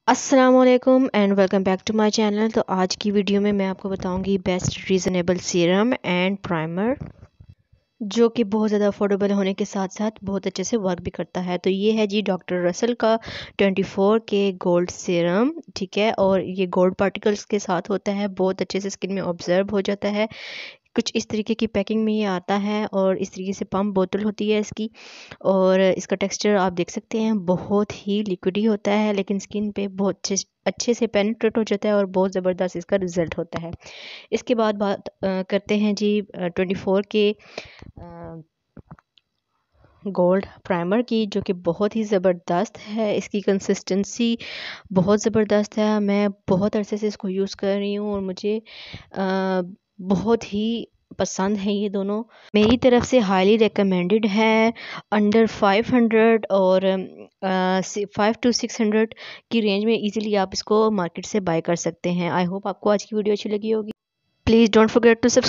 अस्सलामुअलैकुम and welcome back to my channel. तो आज की वीडियो में मैं आपको बताऊंगी best reasonable serum and primer जो कि बहुत ज़्यादा अफोर्डेबल होने के साथ साथ बहुत अच्छे से वर्क भी करता है। तो ये है जी डॉक्टर रसल का 24 के गोल्ड सीरम, ठीक है। और ये गोल्ड पार्टिकल्स के साथ होता है, बहुत अच्छे से स्किन में ऑब्जर्व हो जाता है। कुछ इस तरीके की पैकिंग में ये आता है और इस तरीके से पम्प बोतल होती है इसकी। और इसका टेक्सचर आप देख सकते हैं, बहुत ही लिक्विडी होता है लेकिन स्किन पे बहुत अच्छे से पेनिट्रेट हो जाता है और बहुत ज़बरदस्त इसका रिज़ल्ट होता है। इसके बाद बात करते हैं जी 24 के गोल्ड प्राइमर की, जो कि बहुत ही ज़बरदस्त है। इसकी कंसिस्टेंसी बहुत ज़बरदस्त है। मैं बहुत अरसे से इसको यूज़ कर रही हूँ और मुझे बहुत ही पसंद है ये दोनों। मेरी तरफ से हाईली रिकमेंडेड है। अंडर 500 और 5 to 600 की रेंज में इजीली आप इसको मार्केट से बाय कर सकते हैं। आई होप आपको आज की वीडियो अच्छी लगी होगी। Please don't forget to subscribe.